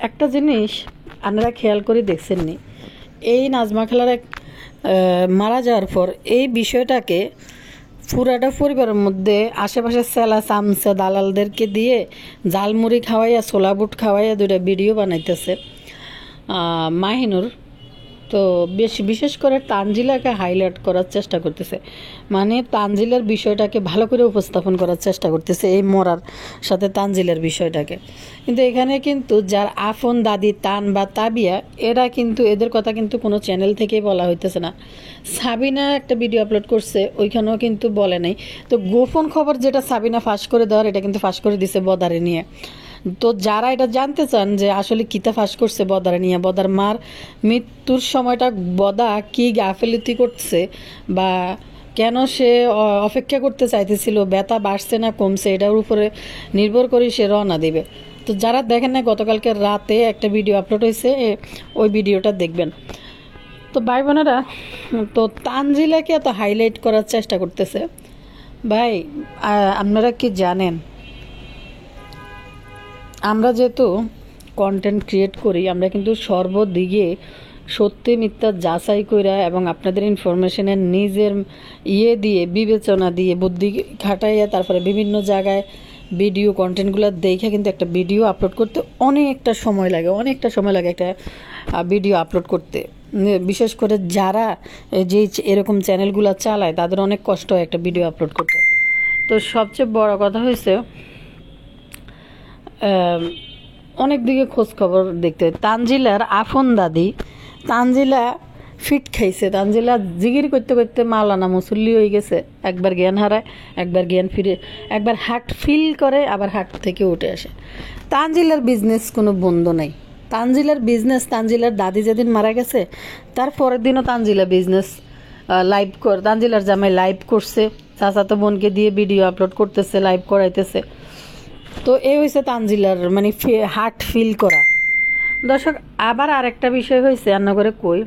একটা জিনিস আপনারা খেয়াল করে দেখছেননি, এই নাজমা খালার মারা যাওয়ার পর এই বিষয়টাকে পুরাটা পরিবারের মধ্যে আশেপাশে সেলা চামচা দালালদেরকে দিয়ে জালমুড়ি খাওয়াইয়া ছোলা বুট খাওয়াইয়া দুইটা ভিডিও বানাইতেছে মাহিনুর। তো বিশেষ করে তানজিলাকে হাইলাইট করার চেষ্টা করতেছে, মানে তানজিলার বিষয়টাকে ভালো করে উপস্থাপন করার চেষ্টা করতেছে, এই মরার সাথে তানজিলার বিষয়টাকে। কিন্তু এখানে কিন্তু যার আফন দাদি তান বা তাবিয়া, এরা কিন্তু এদের কথা কিন্তু কোনো চ্যানেল থেকেই বলা হইতেছে না। সাবিনা একটা ভিডিও আপলোড করছে, ওইখানেও কিন্তু বলে নাই। তো গোপন খবর যেটা সাবিনা ফাঁস করে দেওয়ার, এটা কিন্তু ফাঁস করে দিছে বদারে নিয়ে। তো যারা এটা জানতে চান যে আসলে কিতা ফাঁস করছে বদারে নিয়ে, বদার মার মৃত্যুর সময়টা বদা কি গাফিলতি করছে বা কেন সে অপেক্ষা করতে চাইতেছিল, ব্যথা বাড়ছে না কমছে, এটার উপরে নির্ভর করে সে রওনা দিবে। তো যারা দেখেন না, গতকালকে রাতে একটা ভিডিও আপলোড হয়েছে, ওই ভিডিওটা দেখবেন। তো ভাই বোনেরা, তো তানজিলাকে এত হাইলাইট করার চেষ্টা করতেছে। ভাই আপনারা কি জানেন, আমরা যেহেতু কন্টেন্ট ক্রিয়েট করি, আমরা কিন্তু সর্বদিকে সত্যি মিথ্যা যাচাই কইরা এবং আপনাদের ইনফরমেশনের নিজের দিয়ে বিবেচনা দিয়ে বুদ্ধি খাটাইয়া তারপরে বিভিন্ন জায়গায় ভিডিও কন্টেন্টগুলো দেখে কিন্তু একটা ভিডিও আপলোড করতে অনেকটা সময় লাগে একটা ভিডিও আপলোড করতে। বিশেষ করে যারা যে এরকম চ্যানেলগুলো চালায় তাদের অনেক কষ্ট হয় একটা ভিডিও আপলোড করতে। তো সবচেয়ে বড় কথা হয়েছে অনেক দিকে খোঁজ খবর দেখতে হয়। তানজিলার আফন দাদি তানজিলা ফিট খাইছে, তানজিলা জিগির করতে করতে মাওলানা মুসল্লি হয়ে গেছে। একবার জ্ঞান হারায়, একবার জ্ঞান ফিরে, একবার হার্ট ফিল করে, আবার হার্ট থেকে উঠে আসে। তানজিলার বিজনেস কোনো বন্ধ নাই। তানজিলার বিজনেস, তানজিলার দাদি যেদিন মারা গেছে তার পরের দিনও তানজিলা বিজনেস তানজিলার জামাই লাইভ করছে, চাচাতো বোনকে দিয়ে ভিডিও আপলোড করতেছে, লাইভ করাইতেছে। তো এই হয়েছে তানজিলার মানে হার্ট ফিল করা। দর্শক, আবার আরেকটা বিষয় হয়েছে রান্নাঘরে কই,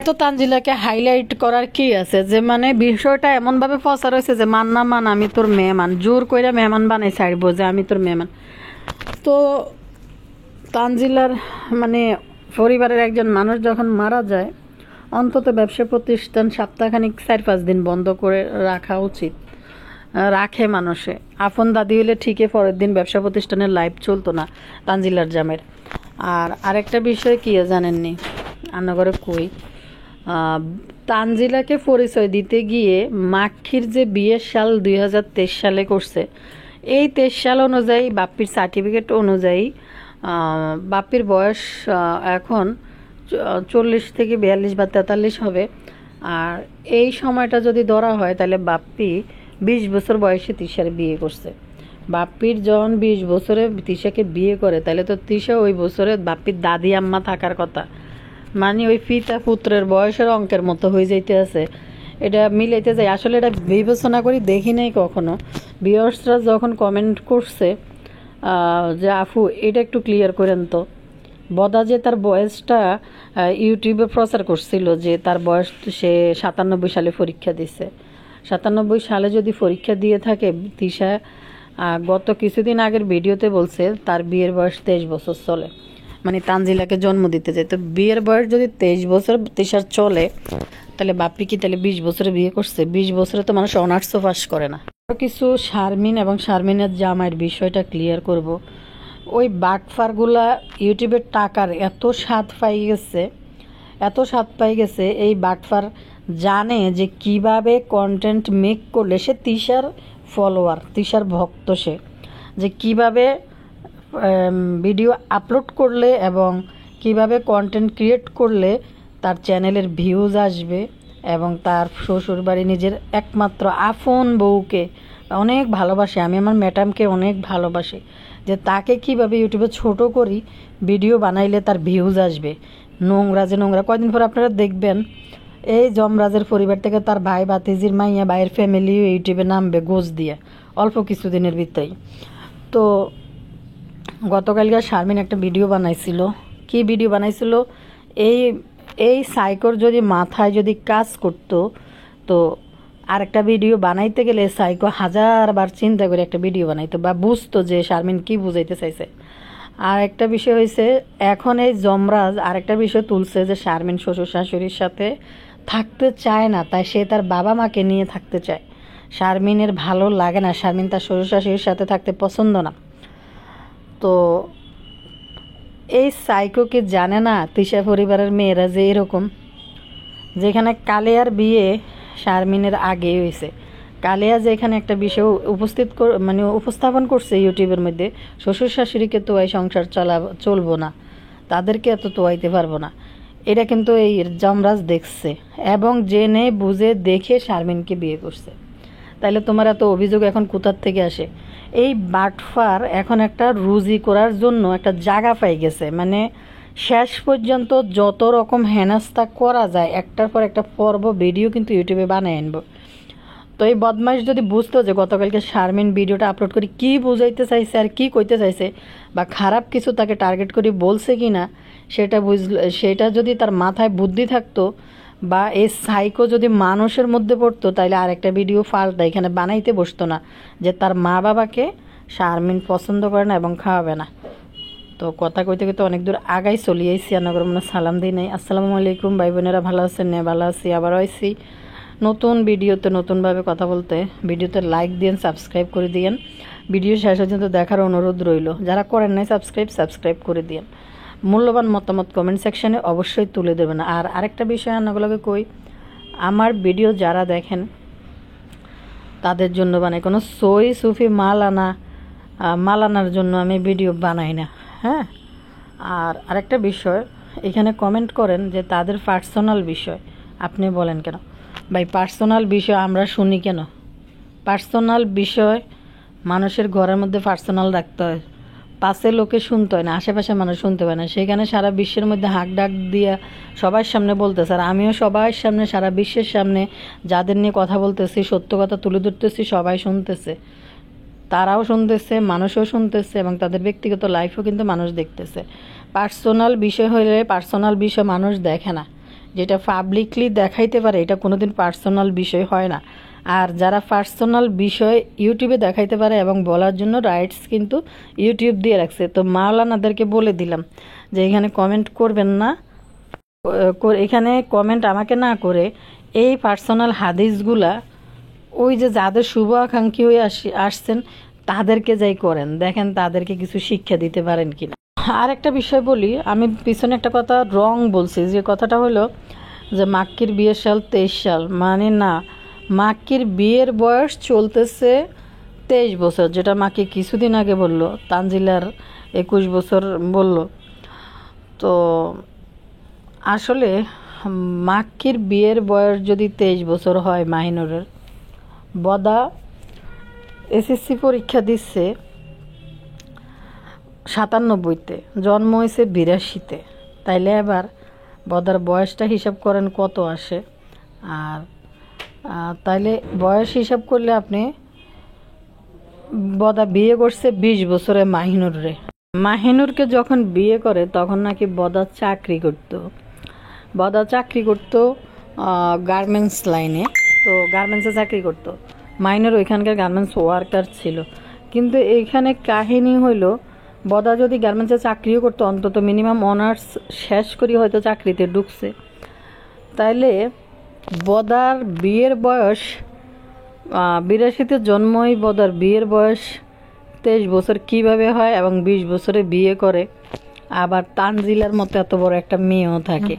তো তানজিলাকে হাইলাইট করার কি আছে, যে মানে বিষয়টা এমনভাবে প্রচার হয়েছে যে মান না মান আমি তোর মেহমান, জোর কইরা মেহমান বানাই ছাড়বো যে আমি তোর মেহমান। তো তানজিলার মানে পরিবারের একজন মানুষ যখন মারা যায়, অন্তত ব্যবসা প্রতিষ্ঠান সপ্তাহখানিক 4-5 দিন বন্ধ করে রাখা উচিত। রাখে মানুষে। আফন দাদি হলে ঠিকই পরের দিন ব্যবসা প্রতিষ্ঠানের লাইভ চলতো না তানজিলার জামের। আর আরেকটা বিষয় কি জানেননি, রান্নাঘরে কই, তানজিলাকে পরিচয় দিতে গিয়ে মাক্ষীর যে বিয়ের সাল 2023 সালে করছে, এই 23 সাল অনুযায়ী বাপ্পির সার্টিফিকেট অনুযায়ী বাপ্পির বয়স এখন 40 থেকে 42 বা 43 হবে। আর এই সময়টা যদি ধরা হয় তাহলে বাপ্পি 20 বছর বয়সে তিশার বিয়ে করছে। বাপ্পির যখন 20 বছরে তিশাকে বিয়ে করে, তাহলে তো তিশা ওই বছরে বাপ্পির দাদি আম্মা থাকার কথা, মানে ওই পিতা পুত্রের বয়সের অঙ্কের মতো হয়ে যাইতে আছে। এটা মিলাইতে যায়, আসলে এটা বিবেচনা করি দেখি নাই কখনো। ভিউয়ার্সরা যখন কমেন্ট করছে যে আফু এটা একটু ক্লিয়ার করেন তো, বদা যে তার বয়সটা ইউটিউবে প্রচার করছিল যে তার বয়স সে 97 সালে পরীক্ষা দিছে। 97 সালে যদি পরীক্ষা দিয়ে থাকে, তিশা গত কিছুদিন আগের ভিডিওতে বলছে তার বিয়ের বয়স 23 বছর চলে, মানে তানজিলাকে জন্ম দিতে যায়। তো বিয়ের বয়স যদি 23 বছর তিশার চলে, তাহলে বাপ্পি কি তাহলে 20 বছরে বিয়ে করছে? 20 বছরে তো মানুষ অনার্সও পাস করে না। কিছু শারমিন এবং শারমিনের জামাইয়ের বিষয়টা ক্লিয়ার করব। ওই বাটফারগুলা ইউটিউবের টাকার এত স্বাদ পাই গেছে, এই বাটফার জানে যে কিভাবে কন্টেন্ট মেক করলে, সে তিশার ফলোয়ার, তিশার ভক্ত, সে যে কিভাবে ভিডিও আপলোড করলে এবং কিভাবে কন্টেন্ট ক্রিয়েট করলে তার চ্যানেলের ভিউজ আসবে এবং তার শ্বশুরবাড়ি নিজের একমাত্র আফন বউকে অনেক ভালোবাসে। আমি আমার ম্যাডামকে অনেক ভালোবাসি, যে তাকে কিভাবে ইউটিউবে ছোট করি, ভিডিও বানাইলে তার ভিউজ আসবে। নোংরা কয়দিন পর আপনারা দেখবেন এই যমরাজের পরিবার থেকে তার ভাই বাতিজির মাইয়া ভাইয়ের ফ্যামিলি ইউটিউবে নামবে গোজ দিয়ে অল্প কিছুদিনের ভিতরেই। তো গতকালকে শারমিন একটা ভিডিও বানাইছিল। কি ভিডিও বানাইছিল, এই সাইকোর যদি মাথায় যদি কাজ করতো, তো আরেকটা ভিডিও বানাইতে গেলে সাইকো হাজারবার চিন্তা করে একটা ভিডিও বানাইতো বা বুঝতো যে শারমিন কি বুঝাইতে চাইছে। আর একটা বিষয় হয়েছে, এখন এই যমরাজ আরেকটা বিষয় তুলছে যে শারমিন শ্বশুর শাশুড়ির সাথে থাকতে চায় না, তাই সে তার বাবা মাকে নিয়ে থাকতে চায়। শারমিনের ভালো লাগে না, শারমিন তার শ্বশুর শাশুড়ির সাথে থাকতে পছন্দ না। তো এই সাইকোকে জানে না তিশা পরিবারের মেয়েরা যে এরকম, যেখানে কালিয়ার বিয়ে শারমিনের আগে হয়েছে, কালিয়া যেখানে একটা বিষয় মানে উপস্থাপন করছে ইউটিউবের মধ্যে, শ্বশুর শাশুড়িকে তোয়াই সংসার চলবো না, তাদেরকে এত তোয়াইতে পারবো না, এটা কিন্তু এই যমরাজ দেখছে এবং জেনে বুঝে দেখে শারমিনকে বিয়ে করছে। তাইলে তোমার এত অভিযোগ এখন কোথার থেকে আসে? এই বাটফার এখন একটা রুজি করার জন্য একটা জায়গা পাই গেছে, মানে শেষ পর্যন্ত যত রকম হেনাস্তা করা যায় একটার পর একটা পর্ব ভিডিও কিন্তু ইউটিউবে বানিয়ে আনবো। তো এই বদমাইশ যদি বুঝতো যে গতকালকে শারমিন ভিডিওটা আপলোড করে কি বুঝাইতে চাইছে আর কি কইতে চাইছে বা খারাপ কিছু তাকে টার্গেট করে বলছে কি না, সেটা যদি তার মাথায় বুদ্ধি থাকতো বা এই সাইকো যদি মানুষের মধ্যে পড়তো, তাইলে আরেকটা ভিডিও ফালটা এখানে বানাইতে বসতো না যে তার মা বাবাকে শারমিন পছন্দ করে না এবং খাওয়াবে না। তো কথা কইতে কইতে অনেক দূর আগাই চলে আইসি, আনাগর মনে সালাম দিই নাই। আসসালামু আলাইকুম ভাই বোনেরা, ভালো আছেন? না ভালো আছি, আবার আইসি নতুন ভিডিওতে নতুনভাবে কথা বলতে। ভিডিওতে লাইক দিন, সাবস্ক্রাইব করে দিয়েন, ভিডিও শেষ পর্যন্ত দেখার অনুরোধ রইল। যারা করেন নাই সাবস্ক্রাইব করে দিয়েন, মূল্যবান মতামত কমেন্ট সেকশনে অবশ্যই তুলে দেবেন। আর আরেকটা বিষয় আনাগুলোকে কই, আমার ভিডিও যারা দেখেন তাদের জন্য বানাই, কোনো সই সুফি মাল আনার জন্য আমি ভিডিও বানাই না, হ্যাঁ। আর আরেকটা বিষয়, এখানে কমেন্ট করেন যে তাদের পার্সোনাল বিষয়, আপনি বলেন কেন ভাই পার্সোনাল বিষয় আমরা শুনি কেন? পার্সোনাল বিষয় মানুষের ঘরের মধ্যে পার্সোনাল রাখতে হয়, পাশে লোকে শুনতে হয় না, আশেপাশে মানুষ শুনতে পায় না, সেখানে সারা বিশ্বের মধ্যে হাঁক ডাক দিয়া সবার সামনে বলতেছে। আর আমিও সবার সামনে, সারা বিশ্বের সামনে যাদের নিয়ে কথা বলতেছি, সত্য কথা তুলে ধরতেছি, সবাই শুনতেছে, তারাও শুনতেছে, মানুষও শুনতেছে এবং তাদের ব্যক্তিগত লাইফও কিন্তু মানুষ দেখতেছে। পার্সোনাল বিষয় হলে পার্সোনাল বিষয় মানুষ দেখে না, যেটা পাবলিকলি দেখাইতে পারে এটা কোনোদিন পার্সোনাল বিষয় হয় না। আর যারা পার্সোনাল বিষয় ইউটিউবে দেখাইতে পারে এবং বলার জন্য রাইটস কিন্তু ইউটিউব দিয়ে রাখছে। তো মাওলানাদেরকে বলে দিলাম যে এখানে কমেন্ট করবেন না, এখানে কমেন্ট আমাকে না করে এই পার্সোনাল হাদিসগুলা ওই যে যাদের শুভ আকাঙ্ক্ষী হয়ে আসছেন তাদেরকে যাই করেন, দেখেন তাদেরকে কিছু শিক্ষা দিতে পারেন কিনা। আর একটা বিষয় বলি, আমি পিছনে একটা কথা রং বলছি, যে কথাটা হলো যে মাক্কির বিয়ের সাল 23 সাল, মানে না, মাক্কির বিয়ের বয়স চলতেছে 23 বছর, যেটা মাকে কিছুদিন আগে বললো, তানজিলার 21 বছর বলল। তো আসলে মাক্কির বিয়ের বয়স যদি 23 বছর হয়, মাহিনুরের বদা এসএসসি পরীক্ষা দিচ্ছে 97-তে, জন্ম হয়েছে 82-তে, তাইলে এবার বদার বয়সটা হিসাব করেন কত আসে। আর তাইলে বয়স হিসাব করলে আপনি, বদা বিয়ে করছে 20 বছরে মাহিনুররে। মাহিনুরকে যখন বিয়ে করে তখন নাকি বদা চাকরি করতো গার্মেন্টস লাইনে, তো গার্মেন্টসে চাকরি করতো। মাহিনুর ওইখানকার গার্মেন্টস ওয়ার্কার ছিল। কিন্তু এইখানে কাহিনী হইল, বদা যদি গার্মেন্টসে চাকরিও করতো, অন্তত মিনিমাম অনার্স শেষ করি হয়তো চাকরিতে ঢুকছে, তাইলে বদার বিয়ের বয়স 82-তে জন্মই, বদার বিয়ের বয়স 23 বছর কিভাবে হয় এবং 20 বছরে বিয়ে করে, আবার তানজিলার মতো এত বড় একটা মেয়েও থাকে?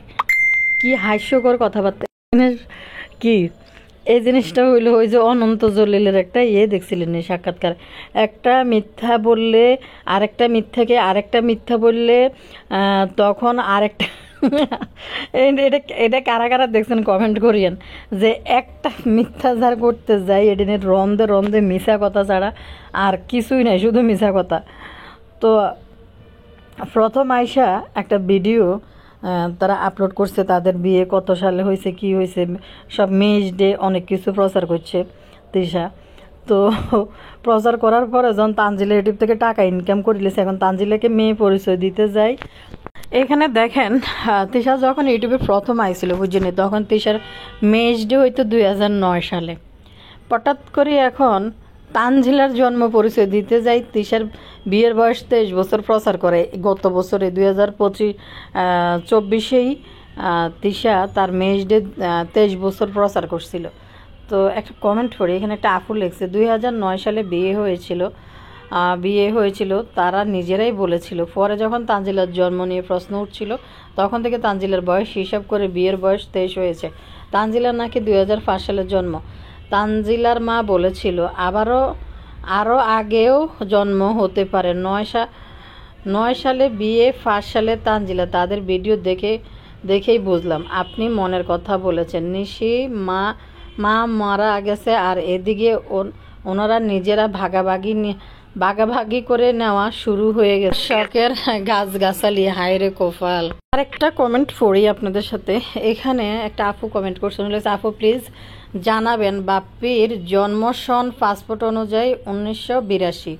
কি হাস্যকর কথাবার্তা কি! এই জিনিসটা হইলো ওই যে অনন্ত জলিলের একটা দেখছিলেন সাক্ষাৎকার, একটা মিথ্যা বললে আরেকটা মিথ্যা বললে তখন আরেকটা এটা কারা কারা দেখছেন কমেন্ট করিয়েন, যে একটা মিথ্যা যার করতে যাই এদিনের রন্ধে মিশা কথা ছাড়া আর কিছুই নাই, শুধু মিশা কথা। তো প্রথম আইসা একটা ভিডিও তারা আপলোড করছে, তাদের বিয়ে কত সালে হয়েছে, কি হয়েছে, সব মেজ ডে অনেক কিছু প্রচার করছে তৃষা। তো প্রচার করার পরে যখন তানজিলা ইউটিউব থেকে টাকা ইনকাম করিলেছে, এখন তানজিলাকে মেয়ে পরিচয় দিতে যায়। এখানে দেখেন, তৃষা যখন ইউটিউবে প্রথম আইছিল বুঝিনি, তখন তৃষার মেজ ডে হইতো 2009 সালে। হঠাৎ করে এখন তানজিলার জন্ম পরিচয় দিতে যাই তিশার বিয়ের বয়স 23 বছর প্রচার করে। গত বছরে 2024-24 তিশা তার মেজ ডে 23 বছর প্রচার করছিল। তো একটা কমেন্ট করি, এখানে একটা আপু লিখছে 2009 সালে বিয়ে হয়েছিল তারা নিজেরাই বলেছিল। পরে যখন তানজিলার জন্ম নিয়ে প্রশ্ন উঠছিল তখন থেকে তানজিলার বয়স হিসাব করে বিয়ের বয়স 23 হয়েছে। তানজিলার নাকি 2005 সালের জন্ম। তানজিলার মা বলেছিল আরও আগেও জন্ম হতে পারে। 9 সালে বিয়ে, 5 সালে তানজিলা। তাদের ভিডিও দেখেই বুঝলাম আপনি মনের কথা বলেছেন। নিশি মা মারা গেছে আর এদিকে ওনারা নিজেরা ভাগাভাগি করে নেওয়া শুরু হয়ে গেছে। শখের গাছগাছালি, হায়রে কপাল। আরেকটা কমেন্ট পড়ি আপনাদের সাথে। এখানে একটা আপু কমেন্ট করছেন, আপু প্লিজ জানাবেন বাপ্পির জন্ম সন পাসপোর্ট অনুযায়ী 1982।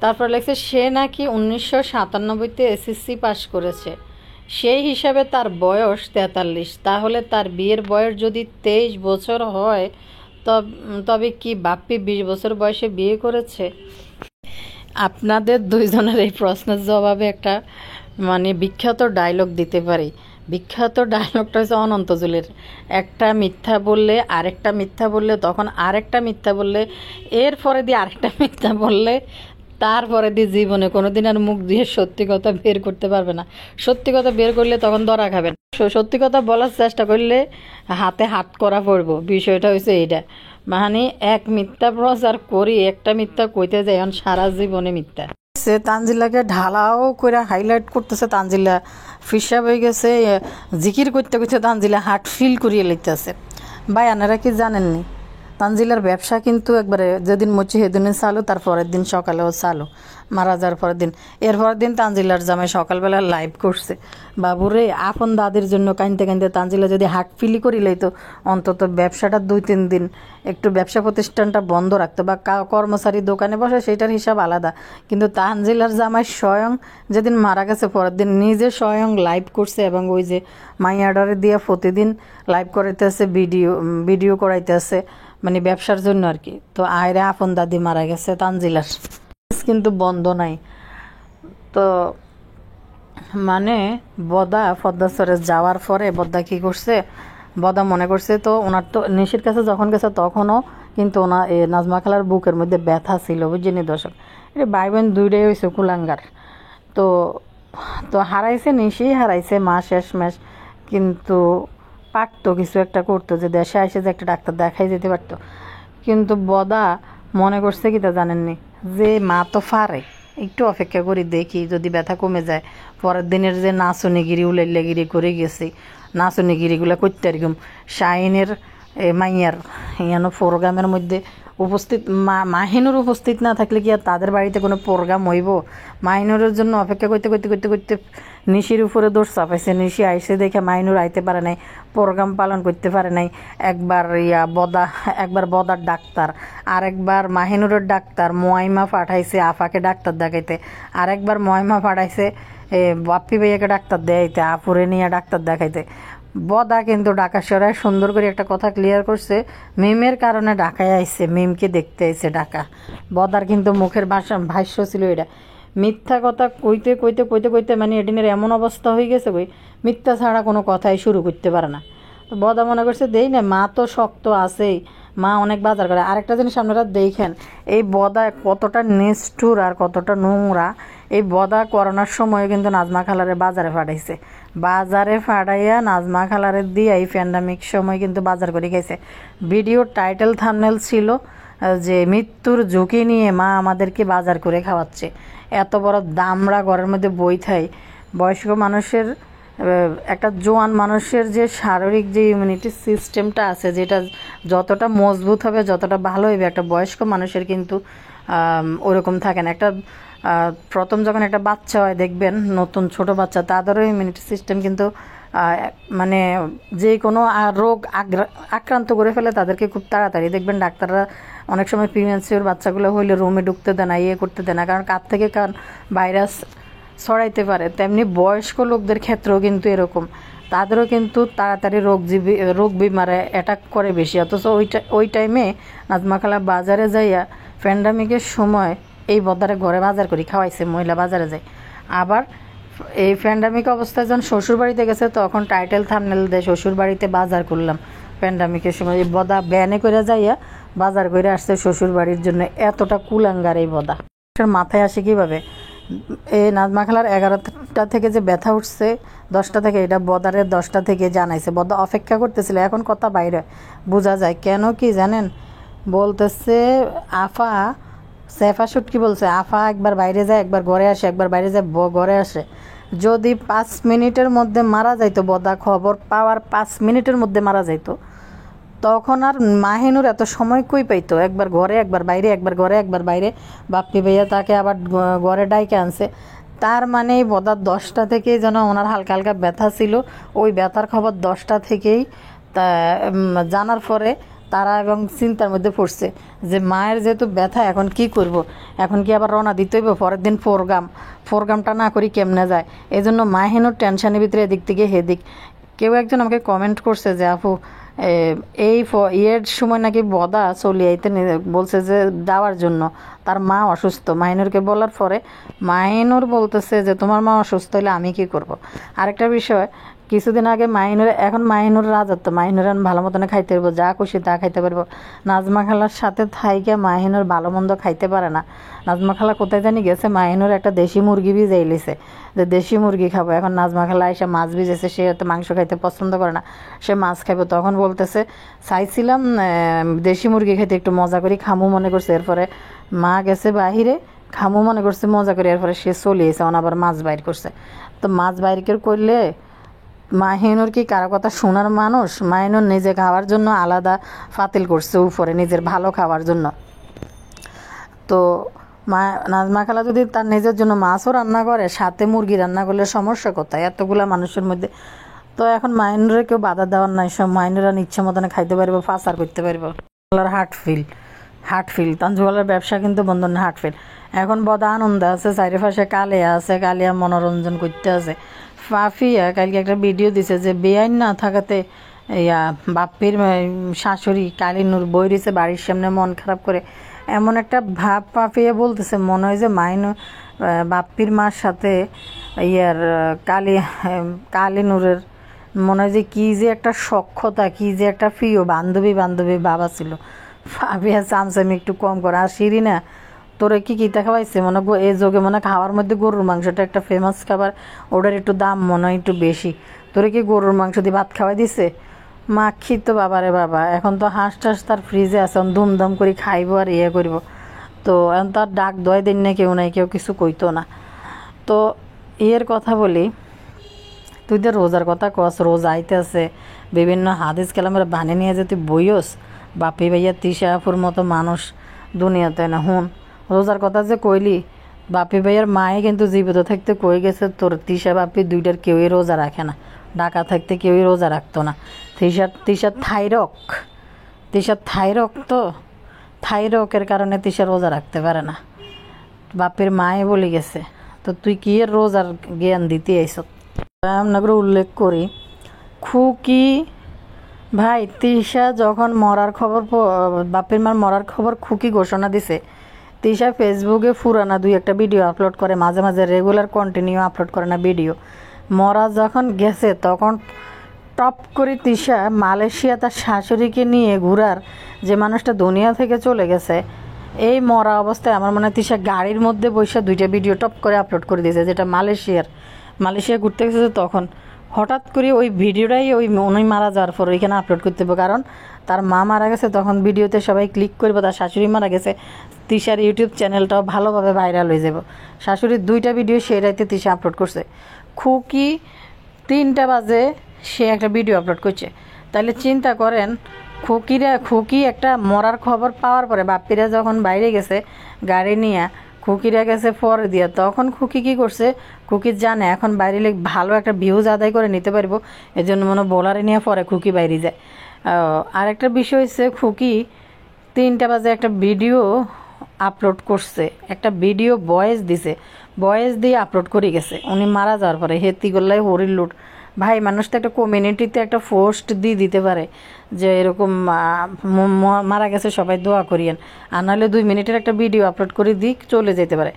তারপর লেখছে সে নাকি 1997-তে এসএসসি পাস করেছে, সেই হিসাবে তার বয়স 43। তাহলে তার বিয়ের বয়স যদি 23 বছর হয় তবে কি বাপ্পি 20 বছর বয়সে বিয়ে করেছে? আপনাদের দুইজনের এই প্রশ্নের জবাবে একটা বিখ্যাত ডায়লগ দিতে পারি। বিখ্যাত ডায়লগটা হচ্ছে অনন্ত জলিলের, একটা মিথ্যা বললে আরেকটা মিথ্যা বললে, তখন আরেকটা মিথ্যা বললে, এরপরে দিয়ে আরেকটা মিথ্যা বললে, তারপরে দিয়ে জীবনে কোনোদিন আর মুখ দিয়ে সত্যি কথা বের করতে পারবে না। সত্যি কথা বের করলে তখন ধরা খাবেন। সত্যি কথা বলার চেষ্টা করলে হাতে হাত করা পড়বো। বিষয়টা হচ্ছে এইটা, এক মিথ্যা প্রচার করি, একটা মিথ্যা কইতে যাই এখন সারা জীবনে মিথ্যা। তানজিলাকে ঢালাও করে হাইলাইট করতেছে। তানজিলা ফিসাব হয়ে গেছে, জিকির করতে করতে তানজিলা হার্ট ফিল করিয়ে লিখতেছে। ভাই আপনারা কি জানেননি তানজিলার ব্যবসা কিন্তু একবারে যেদিন মরছি সেদিনই চালু, তার পরের দিন সকালেও চালু, মারা যাওয়ার পরের দিন। এরপরের দিন তানজিলার জামাই সকালবেলা লাইভ করছে, বাবুরে আপন দাদির জন্য কাঁদতে কাঁদতে তানজিলা যদি হার্ট ফিলি করি লইতো অন্তত ব্যবসাটা 2-3 দিন একটু ব্যবসা প্রতিষ্ঠানটা বন্ধ রাখতো, বা কর্মচারী দোকানে বসে সেটার হিসাব আলাদা। কিন্তু তানজিলার জামাই স্বয়ং যেদিন মারা গেছে পরের দিন নিজে স্বয়ং লাইভ করছে, এবং ওই যে মাইয়াডারে দিয়ে প্রতিদিন লাইভ করাইতেছে, ভিডিও করাইতেছে, ব্যবসার জন্য আর কি। তো আয়রে আপন দাদি মারা গেছে তানজিলার, কিন্তু বন্ধ নাই। তো বদা পদ্মাচরে যাওয়ার পরে বদা কি করছে, বদা মনে করছে তো ওনার তো নিশির কাছে যখন গেছে তখনও কিন্তু নাজমা খালার বুকের মধ্যে ব্যথা ছিল, বুঝিনি দর্শক। এটা ভাই বোন দুইটাই হয়েছে কুলাঙ্গার। তো হারাইছে, নিশি হারাইছে মা শেষমেশ, কিন্তু পারতো কিছু একটা করতো, যে দেশে এসে যে একটা ডাক্তার দেখাই যেতে পারতো। কিন্তু বদা মনে করছে কি তা জানেননি, যে মা তো পারে, একটু অপেক্ষা করি দেখি যদি ব্যথা কমে যায়। পরের দিনের যে নাচনিগিরি উলাইলাগিরি করে গেছি, নাচনিগিরিগুলো করতে এরকম শাহিনের মাইয়ার প্রোগ্রামের মধ্যে উপস্থিত, মাহিনুর উপস্থিত না থাকলে কি আর তাদের বাড়িতে কোনো প্রোগ্রাম হইব? মাহিনুরের জন্য অপেক্ষা করতে করতে করতে করতে নিশির উপরে দোষ চাপাইছে। নিশি আইসে দেখে মাহিনুর আইতে পারে নাই, প্রোগ্রাম পালন করতে পারে নাই। একবার বদার ডাক্তার, আরেকবার মাহিনুরের ডাক্তার মোয়াইমা পাঠাইছে আফাকে ডাক্তার দেখাইতে, আরেকবার মোয়াইমা পাঠাইছে বাপ্পি ভাইয়াকে ডাক্তার দেখাইতে, আপুরে নিয়ে ডাক্তার দেখাইতে। বদা কিন্তু ঢাকা শহরে সুন্দর করে একটা কথা ক্লিয়ার করছে, মিমের কারণে ঢাকায় আইছে, মিমকে দেখতে আইছে ঢাকা। বদার কিন্তু মুখের ভাষ্য ছিল এটা। মিথ্যা কথা কইতে কইতে কইতে কইতে এদিনের এমন অবস্থা হয়ে গেছে, মিথ্যা ছাড়া কোনো কথাই শুরু করতে পারে না। তো বদা মনে করছে দেই না, মা তো শক্ত আছেই, মা অনেক বাজার করে। আরেকটা জিনিস আপনারা দেখেন, এই বদা কতটা নিষ্ঠুর আর কতটা নোংরা। এই বদা করোনার সময় কিন্তু নাজমা খালারে বাজারে পাঠাইছে, বাজারে ফাটাইয়া নাজমা খালারে দিয়ে এই প্যান্ডামিক সময় কিন্তু বাজার করে গেছে। ভিডিওর টাইটেল থাম্বনেল ছিল যে মৃত্যুর ঝুঁকি নিয়ে মা আমাদেরকে বাজার করে খাওয়াচ্ছে। এত বড় দামড়া ঘরের মধ্যে বই থাই, বয়স্ক মানুষের একটা জোয়ান মানুষের যে শারীরিক যে ইমিউনিটি সিস্টেমটা আছে, যেটা যতটা মজবুত হবে যতটা ভালো হবে, একটা বয়স্ক মানুষের কিন্তু ওরকম থাকে না। প্রথম যখন একটা বাচ্চা হয় দেখবেন, নতুন ছোট বাচ্চা, তাদেরও ইমিউনিটি সিস্টেম কিন্তু যে কোনো রোগ আক্রান্ত করে ফেলে তাদেরকে খুব তাড়াতাড়ি। দেখবেন ডাক্তাররা অনেক সময় প্রিমেন্সিওর বাচ্চাগুলো হইলে রুমে ঢুকতে দেয় না, করতে দেয় না, কারণ কার থেকে কার ভাইরাস ছড়াইতে পারে। তেমনি বয়স্ক লোকদের ক্ষেত্রেও কিন্তু এরকম, তাদেরও কিন্তু তাড়াতাড়ি রোগ বিমারে অ্যাটাক করে বেশি। অথচ ওই টাইমে নাজমা খালা বাজারে যাইয়া প্যান্ডামিকের সময় এই বদারে ঘরে বাজার করি খাওয়াইছে, মহিলা বাজারে যায়। আবার এই প্যান্ডামিক অবস্থায় যখন শ্বশুর বাড়িতে গেছে তখন টাইটেল থাম্বনেল দিয়ে শ্বশুর বাড়িতে বাজার করলাম। প্যান্ডামিকের সময় এই বদা ব্যানে করে যাইয়া বাজার করে আসছে শ্বশুর বাড়ির জন্য। এতটা কুলাঙ্গার এই বদা মাথায় আসে কীভাবে? এই নাজমা খালার 11টা থেকে যে ব্যথা উঠছে 10টা থেকে, এটা বদারের 10টা থেকে জানাইছে। বদা অপেক্ষা করতেছিল, এখন কথা বাইরে বোঝা যায়। কেন কি জানেন? বলতেছে আফা সেফা শুটকি বলছে আফা একবার বাইরে যায়, একবার ঘরে আসে, একবার বাইরে যায়, ঘরে আসে। যদি 5 মিনিটের মধ্যে মারা যাইতো, বদা খবর পাওয়ার 5 মিনিটের মধ্যে মারা যাইতো, তখন আর মাহিনুর এত সময় কই পাইতো? একবার ঘরে একবার বাইরে, একবার ঘরে একবার বাইরে। বাপ্পি ভাইয়া তাকে আবার ঘরে ডাইকে আনছে। তার মানে বদা 10টা থেকেই যেন ওনার হালকা হালকা ব্যথা ছিল। ওই ব্যথার খবর 10টা থেকেই জানার পরে তারা এবং চিন্তার মধ্যে পড়ছে যে মায়ের যেহেতু ব্যথা, এখন কি করব? এখন কি আবার রওনা দিতে হইব? পরের দিন প্রোগ্রামটা না করি কেমনে যায়? এই জন্য মাহিনুর টেনশনের ভিতরে এদিক থেকে হেদিক। কেউ একজন আমাকে কমেন্ট করছে যে আপু এই ইয়ের সময় নাকি বদা চলে আইতে বলছে যে যাওয়ার জন্য, তার মা অসুস্থ। মাহিনুরকে বলার পরে মাহিনুর বলতেছে যে তোমার মা অসুস্থ হলে আমি কি করব? আরেকটা বিষয়, কিছুদিন আগে এখন মাহিনুর রাজত্ব, মাহিনুর ভালো মতনে খাইতে পারবো, যা খুশি তা খাইতে পারবো। নাজমা খালার সাথে থাইকে মাহিনুর ভালো মন্দ খাইতে পারে না। নাজমা খালা কোথায় জানি গেছে, মাহিনুর একটা দেশি মুরগি ভিজাই লিছে যে দেশি মুরগি খাবো। এখন নাজমা খালা এসে মাছ ভিজেছে, সে হয়তো মাংস খাইতে পছন্দ করে না, সে মাছ খাইবো। তখন বলতেছে চাইছিলাম দেশি মুরগি খাইতে, একটু মজা করি খামু মনে করছে। এরপরে মা গেছে বাহিরে, খামু মনে করছে মজা করি, এরপরে সে চলে এসে আবার মাছ বাইর করছে। তো মাছ বাইর করলে মাহিনুর কি কারো কথা শোনার মানুষ? মাহিনুর নিজে খাওয়ার জন্য আলাদা ফাতিল করছে উপরে, নিজের ভালো খাওয়ার জন্য। তো নাজমা খালা যদি তার নিজের জন্য মাছও রান্না করে, সাথে মুরগি রান্না করলে সমস্যা কোথায় এতগুলা মানুষের মধ্যে? তো এখন মাহিনুরে কেউ বাধা দেওয়ার নাই, সব মাহিনুরা ইচ্ছে মতন খাইতে পারবো, ফাঁসার করতে পারবো। হার্টফিল তানজুয়ালার ব্যবসা কিন্তু বন্ধ না, হার্টফিল। এখন বদা আনন্দ আছে, চারিপাশে কালিয়া আছে, কালিয়া মনোরঞ্জন করতে আছে। ফাফিয়া কালকে একটা ভিডিও দিছে যে বেআইন না থাকাতে বাপ্পির শাশুড়ি কালিনুর বই দিছে বাড়ির সামনে মন খারাপ করে, এমন একটা ভাব পাপিয়ে বলতেছে। মনে হয় যে বাপ্পির মার সাথে কালিনুরের মনে হয় যে কি যে একটা সখ্যতা, কি যে একটা প্রিয় বান্ধবী বাবা ছিল। পাপিয়া চামচামি একটু কম করে। আর শিরিনা তোরে কি কিতা খাওয়াইছে? মনে এই যোগে মনে খাওয়ার মধ্যে গরুর মাংসটা একটা ফেমাস খাবার, ওটার একটু দাম মনে হয় একটু বেশি। তোরে কি গরুর মাংস দিয়ে ভাত খাওয়াই দিছে? মাখি তো বাবারে বাবা, এখন তো হাঁস টাস তার ফ্রিজে আছে, ধুমধাম করে খাইবো আর করব। তো এখন তার ডাক দোয়াই দিন না, কেউ নাই, কেউ কিছু কইতো না। তো কথা বলি, তুই তো রোজার কথা কস, রোজা আইতে আছে, বিভিন্ন হাদিস কালামের বানে নিয়ে যে তুই বইস, বাপি ভাইয়া তিশাপুর মতো মানুষ দুনিয়াতে না। রোজার কথা যে কইলি, বাপি ভাইয়ার মায়ে কিন্তু জীবিত থাকতে কই গেছে তোর তিশা বাপি দুইটার কেউই রোজা রাখে না, ঢাকা থাকতে কেউই রোজা রাখতো না। তিশার থাইরক তো থাইরকের কারণে তিশা রোজা রাখতে পারে না, বাপের মায়ে বলে গেছে। তো তুই কি এর রোজার জ্ঞান দিতে আইস? আপনাকে উল্লেখ করি, খুকি ভাই তিশা যখন বাপের মার মরার খবর খুকি ঘোষণা দিছে, তিশা ফেসবুকে পুরানা 2-1টা ভিডিও আপলোড করে, মাঝে মাঝে রেগুলার কন্টিনিউ আপলোড করে না ভিডিও। মরা যখন গেছে তখন টপ করে তিশা মালয়েশিয়া তার শাশুড়িকে নিয়ে ঘুরার, যে মানুষটা দুনিয়া থেকে চলে গেছে, এই মরা অবস্থায় আমার মনে হয় তিশা গাড়ির মধ্যে বসে 2টা ভিডিও টপ করে আপলোড করে দিয়েছে, যেটা মালয়েশিয়া ঘুরতে গেছে। তখন হঠাৎ করে ওই ভিডিওটাই উনি মারা যাওয়ার পর ওইখানে আপলোড করতে হবে, কারণ তার মা মারা গেছে, তখন ভিডিওতে সবাই ক্লিক করবে তার শাশুড়ি মারা গেছে। তিশার ইউটিউব চ্যানেলটাও ভালোভাবে ভাইরাল হয়ে যাব। শাশুড়ির 2টা ভিডিও সেই রাইতে তিশা আপলোড করছে। খুকি 3টা বাজে সে একটা ভিডিও আপলোড করছে। তাহলে চিন্তা করেন, খুকি একটা মরার খবর পাওয়ার পরে বাপ্পিরা যখন বাইরে গেছে গাড়ি নিয়ে, খুকিরা গেছে পরে দিয়ে, তখন খুকি কি করছে, খুকি জানে এখন বাইরে ভালো একটা ভিউজ আদায় করে নিতে পারবো, এজন্য মনে বোলারে নিয়ে পরে খুকি বাইরে যায়। আর একটা বিষয় হচ্ছে, খুকি 3টা বাজে একটা ভিডিও আপলোড করছে, একটা ভিডিও ভয়েস দিয়ে আপলোড করে গেছে উনি মারা যাওয়ার পরে। হেতি গোল্লাই হরির লুট ভাই মানুষ তো একটা কমিউনিটিতে একটা পোস্ট দিয়ে দিতে পারে যে এরকম মারা গেছে সবাই দোয়া করিয়েন, আর নাহলে 2 মিনিটের একটা ভিডিও আপলোড করে দিক চলে যেতে পারে।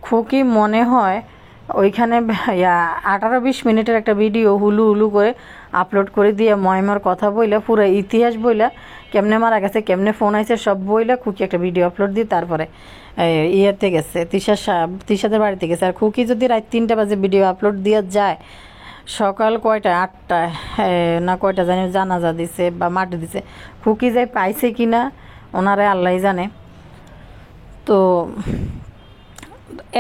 খুকি মনে হয় ওইখানে 18-20 মিনিটের একটা ভিডিও হুলু হুলু করে আপলোড করে দিয়ে ময়মার কথা বইলা পুরো ইতিহাস বইলা কেমনে মারা গেছে কেমনে ফোন আইছে সব বইলা খুকি একটা ভিডিও আপলোড দিয়ে তারপরে ইয়েতে গেছে তিশাদের বাড়িতে গেছে। আর খুকি যদি রাত 3টা বাজে ভিডিও আপলোড দিয়ে যায়, সকাল কয়টা 8টায় না কয়টা জানি জানাজা দিছে বা মাটি দিছে, খুকি যাই পাইছে কিনা ওনারে আল্লাহ জানে। তো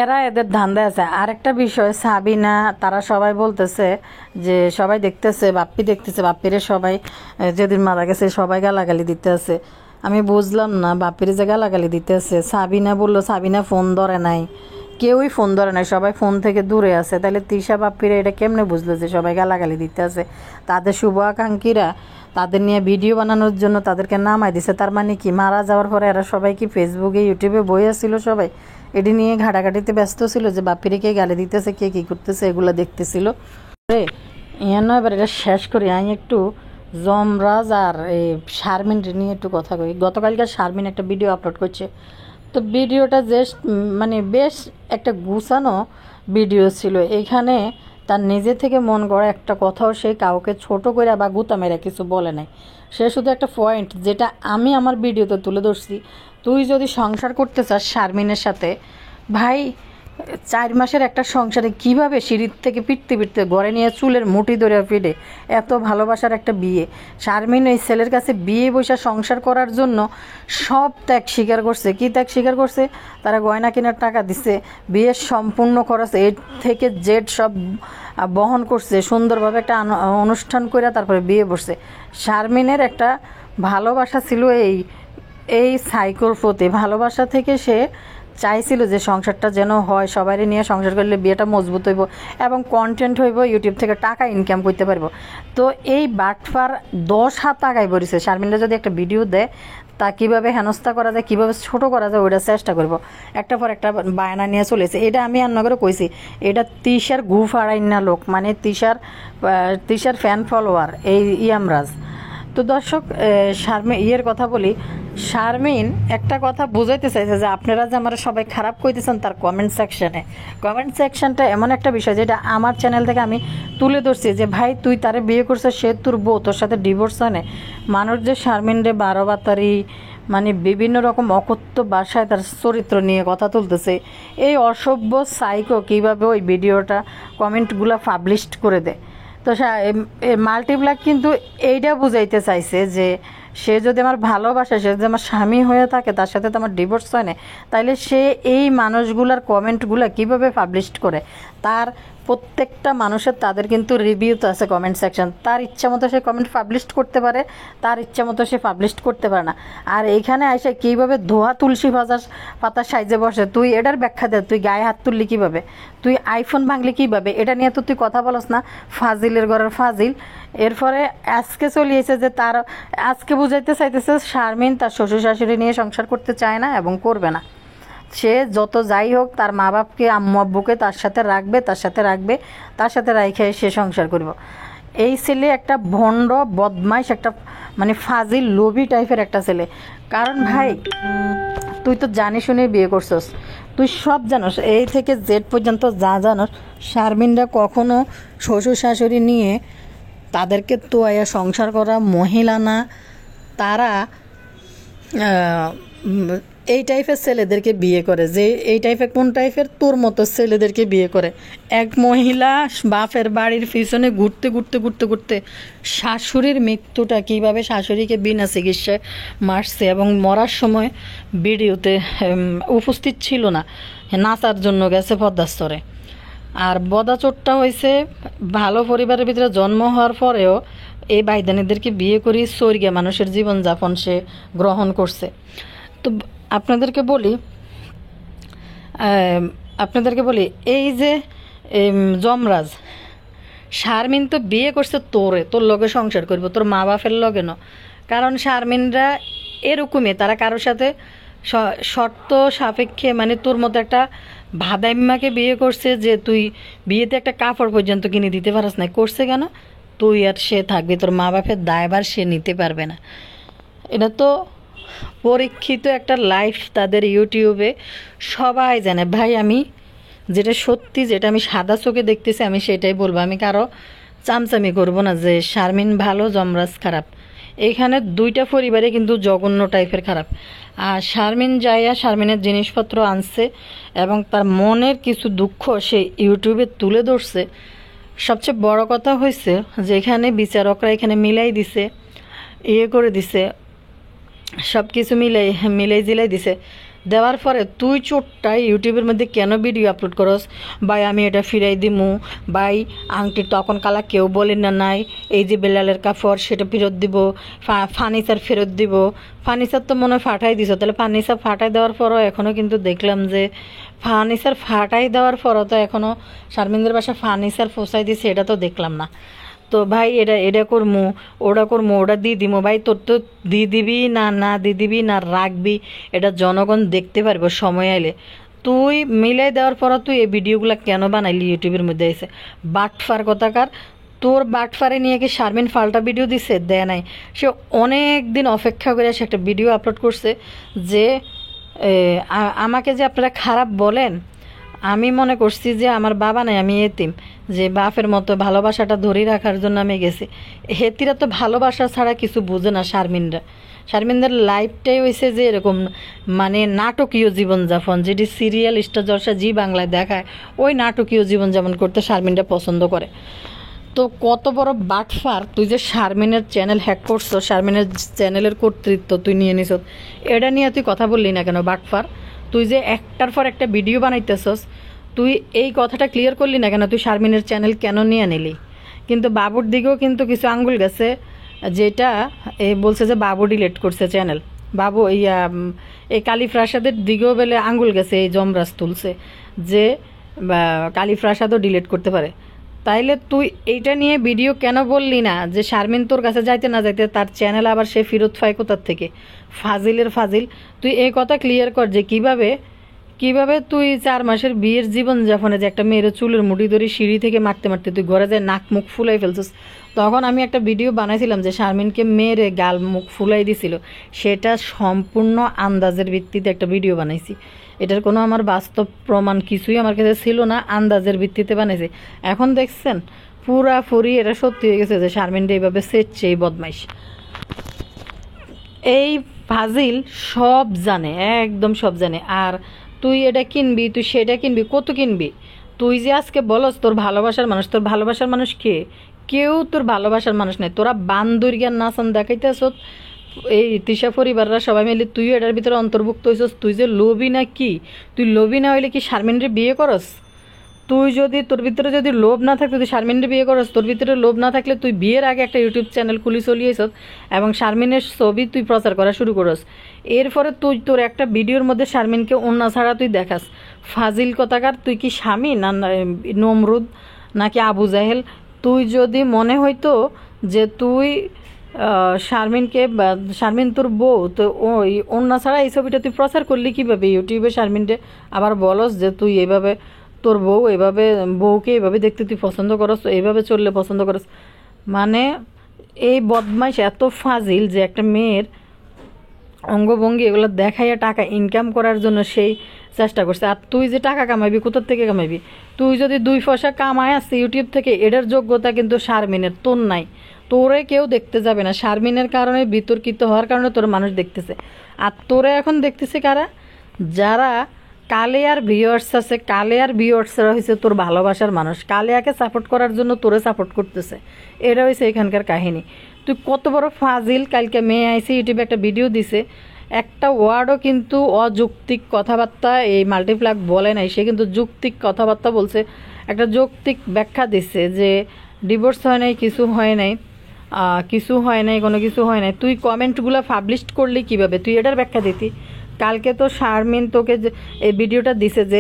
এরা এদের ধান্দায় আছে। আরেকটা বিষয়, সাবিনা তারা সবাই বলতেছে যে সবাই দেখতেছে, বাপ্পি দেখতেছে, বাপ্পিরে সবাই যেদিন মারা গেছে সবাই গালাগালি দিতে আছে। আমি বুঝলাম না বাপ্পিরে যে গালাগালি দিতে আছে। সাবিনা বললো সাবিনা ফোন ধরে নাই, কেউই ফোন ধরে নাই, সবাই ফোন থেকে দূরে আছে। তাহলে তিশা বাপ্পিরে এটা কেমনে বুঝলো যে সবাই গালাগালি দিতে আছে? তাদের শুভাকাঙ্ক্ষীরা তাদের নিয়ে ভিডিও বানানোর জন্য তাদেরকে নামাই দিছে। তার মানে কি মারা যাওয়ার পরে এরা সবাই কি ফেসবুকে ইউটিউবে বইয়া ছিল, সবাই এটি নিয়ে ঘাটাঘাটিতে ব্যস্ত ছিল যে বাপ্পিরে কে গালি দিতেছে কে কী করতেছে এগুলো দেখতেছিল। নয় এবার এটা শেষ করি। আমি একটু যমরাজ আর এই শারমিন নিয়ে একটু কথা কই। গতকালকে শারমিন একটা ভিডিও আপলোড করছে, তো ভিডিওটা জাস্ট মানে বেশ একটা গুছানো ভিডিও ছিল। এখানে তার নিজে থেকে মন গড়া একটা কথাও সে কাউকে ছোট করে বা গুতা মেরা কিছু বলে নাই। সে শুধু একটা পয়েন্ট যেটা আমি আমার ভিডিওতে তুলে ধরছি, তুই যদি সংসার করতে চাস শারমিনের সাথে, ভাই 4 মাসের একটা সংসারে কিভাবে সিঁড়ির থেকে পিটতে পিটতে ঘরে নিয়ে চুলের মুঠি ধরে পিটে এত ভালোবাসার একটা বিয়ে। শারমিন এই ছেলের কাছে বিয়ে বসে সংসার করার জন্য সব ত্যাগ স্বীকার করছে। কি ত্যাগ স্বীকার করছে? তারা গয়না কেনার টাকা দিছে, বিয়ের সম্পূর্ণ খরচ এ থেকে জেড সব বহন করছে, সুন্দরভাবে একটা অনুষ্ঠান করে তারপরে বিয়ে বসছে। শারমিনের একটা ভালোবাসা ছিল এই সাইকোর প্রতি। ভালোবাসা থেকে সে চাইছিল যে সংসারটা যেন হয়, সবাই নিয়ে সংসার করলে বিয়েটা মজবুত হইব এবং কন্টেন্ট হইব, ইউটিউব থেকে টাকা ইনকাম করতে পারবো। তো এই বাটফার 10 হাত আগায় পড়েছে। শারমিনরা যদি একটা ভিডিও দেয় তা কীভাবে হেনস্থা করা যায়, কীভাবে ছোট করা যায় ওইটা চেষ্টা করব। একটা পর একটা বায়না নিয়ে চলেছে। এটা আমি আর নগরে কইছি, এটা তিশার গুফ আড়াইনা লোক, মানে তিশার ফ্যান ফলোয়ার এই ইয়ামরাজ। তো দর্শক শারমিন কথা বলি। শারমিন একটা কথা বুঝাইতে চাইছে যে আপনারা যে আমরা সবাই খারাপ কইতেছেন তার কমেন্ট সেকশনটা এমন একটা বিষয় যেটা আমার চ্যানেল থেকে আমি তুলে ধরছি যে ভাই তুই তারে বিয়ে করছিস, সে তোর বউ, তোর সাথে ডিভোর্স হয় না। মানুষ যে শারমিন রে 12 বাতারি মানে বিভিন্ন রকম অকথ্য ভাষায় তার চরিত্র নিয়ে কথা তুলতেছে, এই অসভ্য সাইকো কীভাবে ওই ভিডিওটা কমেন্টগুলো পাবলিশ করে দেয়। তো মাল্টিপ্লাক কিন্তু এইটা বুঝাইতে চাইছে যে সে যদি আমার ভালোবাসে, সে যদি আমার স্বামী হয়ে থাকে, তার সাথে তো আমার ডিভোর্স হয় না, তাইলে সে এই মানুষগুলার কমেন্টগুলো কিভাবে পাবলিশ করে? তার প্রত্যেকটা মানুষের তাদের কিন্তু রিভিউ তো আছে কমেন্ট সেকশন। তার ইচ্ছা মতো সে কমেন্ট পাবলিশ করতে পারে, তার ইচ্ছা মতো সে পাবলিশ করতে পারে না। আর এইখানে এসে কীভাবে ধোয়া তুলসী পাতার সাইজে বসে, তুই এটার ব্যাখ্যা দে। তুই গায়ে হাত তুললি কীভাবে, তুই আইফোন ভাঙলি কীভাবে, এটা নিয়ে তো তুই কথা বলস না। ফাজিলের ঘরের ফাজিল। এরপরে আজকে চলিয়েছে যে তার আজকে বুঝাইতে চাইতেছে শারমিন তার শ্বশুর শাশুড়ি নিয়ে সংসার করতে চায় না এবং করবে না। সে যত যাই হোক তার মা বাপকে আম্মু আব্বুকে তার সাথে রাখবে, তার সাথে রাইখে সে সংসার করব। এই ছেলে একটা ভণ্ড বদমাইশ, একটা মানে ফাজিল লোভী টাইপের একটা ছেলে। কারণ ভাই তুই তো জানি শুনে বিয়ে করছস, তুই সব জানোস, এই থেকে জেড পর্যন্ত যা জানোস। শারমিনরা কখনো শ্বশুর শাশুড়ি নিয়ে তাদেরকে তো সংসার করা মহিলা না। তারা এই টাইপের ছেলেদেরকে বিয়ে করে, যে এই টাইপের কোন টাইপের, তোর মতো ছেলেদেরকে বিয়ে করে। এক মহিলা বাপের বাড়ির পিছনে ঘুরতে শাশুড়ির মৃত্যুটা কীভাবে শাশুড়িকে বিনা চিকিৎসায় মারছে এবং মরার সময় ভিডিওতে উপস্থিত ছিল না, নাচার জন্য গেছে পদ্মাস্তরে। আর বদাচোরটা হয়েছে ভালো পরিবারের ভিতরে জন্ম হওয়ার পরেও এই বাইদানিদেরকে বিয়ে করি সরিয়া মানুষের জীবনযাপন সে গ্রহণ করছে। তো আপনাদেরকে বলি এই যে যমরাজ শারমিন তো বিয়ে করছে তোর লগে সংসার করব, তোর মা বাপের লগে ন। কারণ শারমিনরা এরকমই, তারা কারোর সাথে শর্ত সাপেক্ষে, মানে তোর মতো একটা ভাদাইম্মাকে বিয়ে করছে যে তুই বিয়েতে একটা কাপড় পর্যন্ত কিনে দিতে পারস না, করছে কেন? তুই আর সে থাকবে, তোর মা বাপের দায়ভার সে নিতে পারবে না। এটা তো পরীক্ষিত একটা লাইফ তাদের, ইউটিউবে সবাই জানে। ভাই আমি যেটা সত্যি, যেটা আমি সাদা চোখে দেখতেছি আমি সেটাই বলবো, আমি কারো চামচামি করব না যে শারমিন ভালো যমরাজ খারাপ। এইখানে দুইটা পরিবারে কিন্তু জঘন্য টাইপের খারাপ। আর শারমিন যাইয়া শারমিনের জিনিসপত্র আনছে এবং তার মনের কিছু দুঃখ সে ইউটিউবে তুলে ধরছে। সবচেয়ে বড় কথা হয়েছে যে এখানে বিচারকরা এখানে মিলাই দিছে, করে দিছে, সব কিছু মিলাই জিলাই দিছে। দেওয়ার পরে তুই চোরটাই ইউটিউবের মধ্যে কেন ভিডিও আপলোড করস? ভাই আমি এটা ফিরাই দিমু, ভাই আংটি তখন কালা কেউ বলে না, নাই এই যে বেলালের কাপড় সেটা ফেরত দিব, ফার্নিচার ফেরত দিব। ফার্নিচার তো মনে হয় ফাটাই দিছ, তাহলে ফার্নিচার ফাটাই দেওয়ার পরও এখনও কিন্তু দেখলাম যে ফার্নিচার ফাটাই দেওয়ার পরও তো এখনও শারমিনদের বাসা ফার্নিচার ফোসাই দিছে, এটা তো দেখলাম না। তো ভাই এটা করমু, ওটা দিয়ে দিমু। ভাই তোর তো দিয়ে দিবি না, না দিয়ে দিবি না রাখবি, এটা জনগণ দেখতে পারবো সময় আইলে। তুই মিলাই দেওয়ার পর তুই এই ভিডিওগুলো কেন বানাইলি ইউটিউবের মধ্যে এসে? বাটফার কথাকার, তোর বাটফারে নিয়ে কি শারমিন ফাল্টা ভিডিও দিছে? দেয় নাই। সে অনেক দিন অপেক্ষা করে সে একটা ভিডিও আপলোড করছে যে আমাকে যে আপনারা খারাপ বলেন, আমি মনে করছি যে আমার বাবা নাই, আমি এতিম, যে বাপের মতো ভালোবাসাটা ধরে রাখার জন্য আমি গেছি। হেতিরা তো ভালোবাসা ছাড়া কিছু বুঝে না। শারমিনদের লাইফটাই হয়েছে যে এরকম, মানে নাটকীয় জীবনযাপন, যেটি সিরিয়াল স্টার জলসা জি বাংলায় দেখায়, ওই নাটকীয় জীবনযাপন করতে শারমিনটা পছন্দ করে। তো কত বড় বাটফার তুই যে শারমিনের চ্যানেল হ্যাক করছো, শারমিনের চ্যানেলের কর্তৃত্ব তুই নিয়ে নিস, এটা নিয়ে তুই কথা বললি না কেন? বাটফার, তুই যে একটার পর একটা ভিডিও বানাইতেছস, তুই এই কথাটা ক্লিয়ার করলি না কেন? তুই শারমিনের চ্যানেল কেন নিয়ে নিলি? কিন্তু বাবুর দিকেও কিন্তু কিছু আঙ্গুল গেছে, যেটা বলছে যে বাবু ডিলিট করছে চ্যানেল। বাবু এই কালিপ্রাসাদের দিকেও বেলে আঙ্গুল গেছে, এই যমরাজ তুলছে যে কালিপ্রাসাদও ডিলিট করতে পারে। তাইলে তুই এইটা নিয়ে ভিডিও কেন বললি না যে শারমিন তোর কাছে যাইতে না যাইতে তার চ্যানেল আবার সে ফেরত পায় কোথার থেকে? ফাজিলের ফাজিল, তুই এই কথা ক্লিয়ার কর যে কিভাবে তুই 4 মাসের বিয়ের জীবনযাপনে যে একটা মেয়ের চুলের মুঠি ধরে সিঁড়ি থেকে মারতে মারতে তুই ঘরে যায় নাক মুখ ফুলাই ফেলছিস। তখন আমি একটা ভিডিও বানাইছিলাম যে শারমিনকে মেরে গাল মুখ ফুলাই দিছিল, সেটা সম্পূর্ণ আন্দাজের ভিত্তিতে একটা ভিডিও বানাইছি। এটার কোনো আমার বাস্তব প্রমাণ কিছুই আমার কাছে ছিল না, আন্দাজের ভিত্তিতে বানাইছি। এখন দেখছেন পুরাপুরি এটা সত্যি হয়ে গেছে যে শারমিনটা এইভাবে সেচ্ছে, এই বদমাইশ, এই ফাজিল সব জানে, একদম সব জানে। আর তুই এটা কিনবি, তুই সেটা কিনবি, কত কিনবি? তুই যে আজকে বলস তোর ভালোবাসার মানুষ, তোর ভালোবাসার মানুষ কে? কেউ তোর ভালোবাসার মানুষ নাই। তোরা বান্দরিয়ার নাচান দেখাইতেছ এই তৃষা পরিবাররা সবাই মিলে, তুইও এটার ভিতরে অন্তর্ভুক্ত হয়েছিস। তুই যে লোভী না কি? তুই লোভী না হইলে কি শারমিনরে বিয়ে করস? তুই যদি তোর ভিতরে যদি লোভ না থাকতো তুই শারমিনের বিয়ে করস? তোর ভিতরে লোভ না থাকলে তুই বিয়ের আগে একটা ইউটিউব চ্যানেল খুলি চলিয়েছ এবং শারমিনের ছবি তুই প্রচার করা শুরু করস। এরপরে তুই তোর একটা ভিডিওর মধ্যে শারমিনকে অন্য ছাড়া তুই দেখাস। ফাজিল কথাকার, তুই কি স্বামী না নমরুদ নাকি আবু জাহেল? তুই যদি মনে হইতো যে তুই শারমিন তোর বউ, তো ওই অন্য ছাড়া এই ছবিটা তুই প্রচার করলি কীভাবে ইউটিউবে? শারমিনকে আবার বলস যে তুই এইভাবে তোর বউ এভাবে, বউকে এভাবে দেখতে তুই পছন্দ করস, এইভাবে চললে পছন্দ করস। মানে এই বদমাইশ এত ফাজিল যে একটা মেয়ের অঙ্গভঙ্গি এগুলো দেখাইয়া টাকা ইনকাম করার জন্য সেই চেষ্টা করছে। আর তুই যে টাকা কামাইবি, কোথার থেকে কামাইবি? তুই যদি 2 পয়সা কামায় আসছে ইউটিউব থেকে, এটার যোগ্যতা কিন্তু শারমিনের, তোর নাই। তোরে কেউ দেখতে যাবে না, শারমিনের কারণে বিতর্কিত হওয়ার কারণে তোর মানুষ দেখতেছে। আর তোরে এখন দেখতেছে কারা? যারা কালেয়ার ভিউয়ার্স আছে, কালেয়ার ভিউয়ার্সরা হয়েছে তোর ভালোবাসার মানুষ, কালেয়াকে সাপোর্ট করার জন্য তোরে সাপোর্ট করতেছে। এটা হয়েছে এখানকার কাহিনী। তুই কত বড় ফাজিল! কালকে মেয়ে আইসি ইউটিউবে একটা ভিডিও দিছে, একটা ওয়ার্ডও কিন্তু অযৌক্তিক কথাবার্তা এই মাল্টিপ্লাগ বলে নাই, সে কিন্তু যৌক্তিক কথাবার্তা বলছে, একটা যৌক্তিক ব্যাখ্যা দিচ্ছে যে ডিভোর্স হয় নাই, কিছু হয় নাই, কোনো কিছু হয় নাই। তুই কমেন্টগুলো পাবলিশ করলি কিভাবে? তুই এটার ব্যাখ্যা দিতি। কালকে তো শারমিন তোকে যে এই ভিডিওটা দিছে যে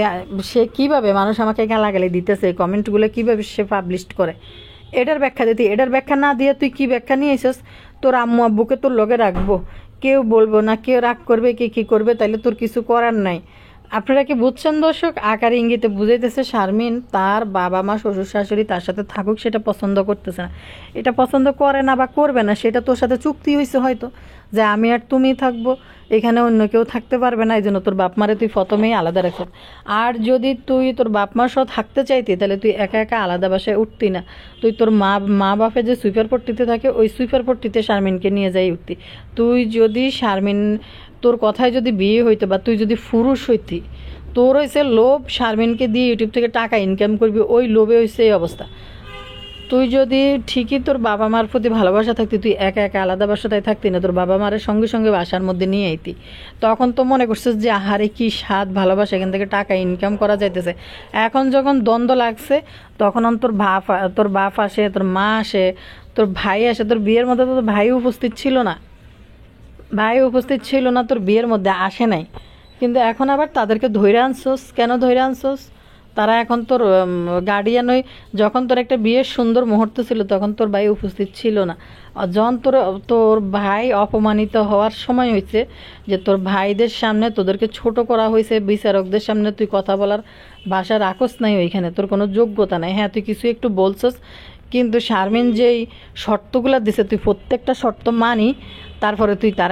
সে কিভাবে মানুষ আমাকে গালাগালি দিতেছে, এই কমেন্টগুলো কিভাবে সে পাবলিশ করে, এটার ব্যাখ্যা দিতি। এটার ব্যাখ্যা না দিয়ে তুই কি ব্যাখ্যা নিয়ে এসেছিস? তোর আম্মু আব্বুকে তোর লগে রাখবো, কেউ বলবো না, কেউ রাগ করবে, কে কী করবে, তাইলে তোর কিছু করার নাই। আপনারা কি বুঝছেন দর্শক? আকার ইঙ্গিতে বুঝাইতেছে শারমিন তার বাবা মা শ্বশুর শাশুড়ি তার সাথে থাকুক সেটা পছন্দ করতেছে না। এটা পছন্দ করে না বা করবে না, সেটা তোর সাথে চুক্তি হয়েছে হয়তো, যে আমি আর তুমি থাকবো, এখানে অন্য কেউ থাকতে পারবে না, এই জন্য তোর বাপ মারে তুই প্রথমেই আলাদা রাখ। আর যদি তুই তোর বাপ মার সহ থাকতে চাইতি তাহলে তুই একা একা আলাদা বাসায় উঠতি না, তুই তোর মা বাপে যে সুইপার পট্টিতে থাকে ওই সুইপার পট্টিতে শারমিনকে নিয়ে যাই উঠতি। তুই যদি শারমিন তোর কথায় যদি বিয়ে হইতো বা তুই যদি পুরুষ হইতি, তোর হয়েছে লোভ শারমিনকে দিয়ে ইউটিউব থেকে টাকা ইনকাম করবি, ওই লোভে হয়েছে এই অবস্থা। তুই যদি ঠিকই তোর বাবা মার প্রতি ভালোবাসা থাকতি তুই একা একা আলাদা বাসায় থাকতি না, তোর বাবা মারের সঙ্গে সঙ্গে বাসার মধ্যে নিয়ে আইতি। তখন তো মনে করছিস যে আহারে কি স্বাদ ভালোবাসা, এখান থেকে টাকা ইনকাম করা যাইতেছে। এখন যখন দ্বন্দ্ব লাগছে তখন তোর বাপ আসে, তোর মা আসে, তোর ভাই আসে। তোর বিয়ের মধ্যে তো তোর ভাই উপস্থিত ছিল না, তোর বিয়ের মধ্যে আসে নাই, কিন্তু এখন আবার তাদেরকে ধইরা আনছোস। কেন ধইরা আনছোস? তারা এখন তোর গার্ডিয়ান। ওই যখন তোর একটা বিয়ের সুন্দর মুহূর্ত ছিল তখন তোর ভাই উপস্থিত ছিল না। আর যখন তোর ভাই অপমানিত হওয়ার সময় হয়েছে, যে তোর ভাইদের সামনে তোদেরকে ছোট করা হয়েছে, বিচারকদের সামনে তুই কথা বলার ভাষা রাখস নাই, ওইখানে তোর কোনো যোগ্যতা নাই। হ্যাঁ, তুই কিছু একটু বলছস, কিন্তু শারমিন যেই শর্তগুলো দিছে তুই প্রত্যেকটা শর্ত মানি, তারপরে তুই তার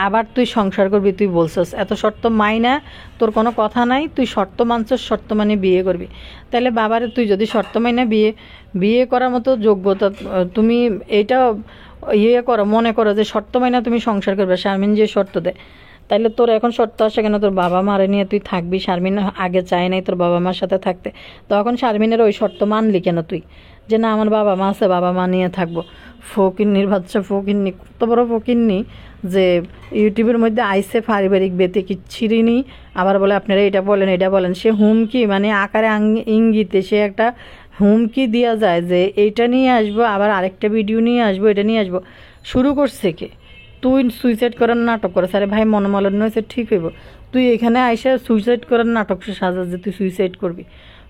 আবার তুই সংসার করবি। তুই বলছস এত শর্ত মাইনা তোর কোনো কথা নাই, তুই শর্ত মানছস, শর্ত মানে বিয়ে করবি। তাহলে বাবারে তুই যদি শর্ত মাইনা বিয়ে করার মতো যোগ্যতা তুমি এইটা করো, মনে করো যে শর্ত মাইনা তুমি সংসার করবে, শারমিন যে শর্ত দেয়, তাইলে তোর এখন শর্ত আসে কেন? তোর বাবা মারে নিয়ে তুই থাকবি। শারমিন আগে চায় নাই তোর বাবা মার সাথে থাকতে, তখন শারমিনের ওই শর্ত মানলি কেন তুই? যে না, আমার বাবা মা আছে, বাবা মা নিয়ে থাকবো। ফকিন্নির বাচ্চা, ফকিন্নি, কত বড় ফকিন্নি যে ইউটিউবের মধ্যে আইসে পারিবারিক বেতে কিচ্ছিরিনি, আবার বলে আপনারা এটা বলেন। সে হুমকি, মানে আকারে ইঙ্গিতে সে একটা হুমকি দেওয়া যায় যে এইটা নিয়ে আসবো, আবার আরেকটা ভিডিও নিয়ে আসবো, এটা নিয়ে আসবো। শুরু করছে কে? তুই সুইসাইড করার নাটক করে আরে ভাই, মনোমালিন্য হয়েছে ঠিক হইব। তুই এখানে আইসা সুইসাইড করার নাটক সাজা যে তুই সুইসাইড করবি,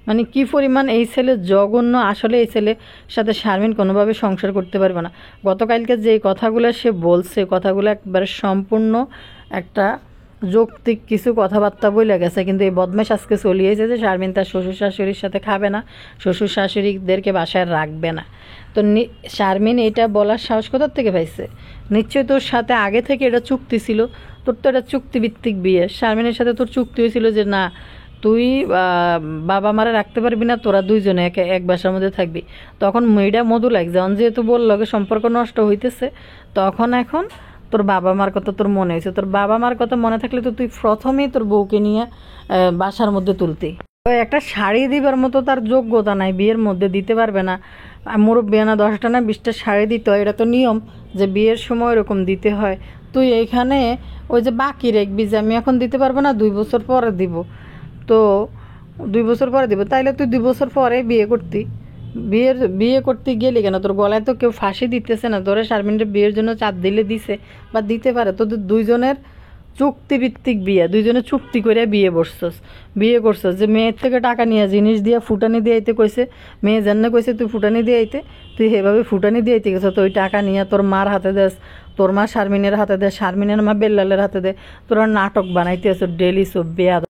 মানে কি পরিমাণ এই ছেলে জঘন্য। আসলে এই ছেলের সাথে শারমিন কোনোভাবে সংসার করতে পারবে না। গতকালকে যে কথাগুলো সে বলছে, কথাগুলো একবারে সম্পূর্ণ একটা যৌক্তিক কিছু কথাবার্তা বলে গেছে, কিন্তু এই বদমাশ আজকে চলিয়েছে যে শারমিন তার শ্বশুর শাশুড়ির সাথে খাবে না, শ্বশুর শাশুড়িদেরকে বাসায় রাখবে না। তো শারমিন এটা বলার সাহস কোথার থেকে পাইছে? নিশ্চয়ই তোর সাথে আগে থেকে এটা চুক্তি ছিল। তোর তো এটা চুক্তিভিত্তিক বিয়ে, শারমিনের সাথে তোর চুক্তি হয়েছিল যে না, তুই বাবা মারা রাখতে পারবি না, তোরা দুইজনে এক বাসার মধ্যে থাকবি। তখন মেয়েটা মধু লাগছে, যখন যেহেতু বললো সম্পর্ক নষ্ট হইতেছে, তখন এখন তোর বাবা মার কথা তোর মনে হয়েছে। তোর বাবা মার কথা মনে থাকলে তো তুই প্রথমেই তোর বউকে নিয়ে বাসার মধ্যে তুলতি। একটা শাড়ি দিবার মতো তার যোগ্যতা নাই, বিয়ের মধ্যে দিতে পারবে না। মুরব্বি না 10টা না 20টা শাড়ি দিতে হয়, এটা তো নিয়ম যে বিয়ের সময় এরকম দিতে হয়। তুই এইখানে ওই যে বাকি রাখবি যে আমি এখন দিতে পারবো না, 2 বছর পরে দিব। তো 2 বছর পরে দিব, তাইলে তুই 2 বছর পরে বিয়ে করতে গেলি কেন? তোর গলায় তো কেউ ফাঁসি দিতেছে না, তোরা শারমিনের বিয়ের জন্য চাপ দিছে বা দিতে পারে। তোদের দুইজনের চুক্তিভিত্তিক বিয়ে, দুইজনে চুক্তি করে বিয়ে করছস যে মেয়ের থেকে টাকা নিয়ে জিনিস দিয়ে ফুটানি দিয়ে আইতে কইছে, মেয়ে জান্নে কইছে তুই ফুটানি দিয়ে আইতে, তুই সেভাবে ফুটানি দিয়ে আইতে গেছ। তো ওই টাকা নিয়ে তোর মার হাতে দেস, তোর মা শারমিনের হাতে দে, শারমিনের মা বেল্লালের হাতে দে, তোরা নাটক বানাইতে আছো ডেলি সব বেয়া।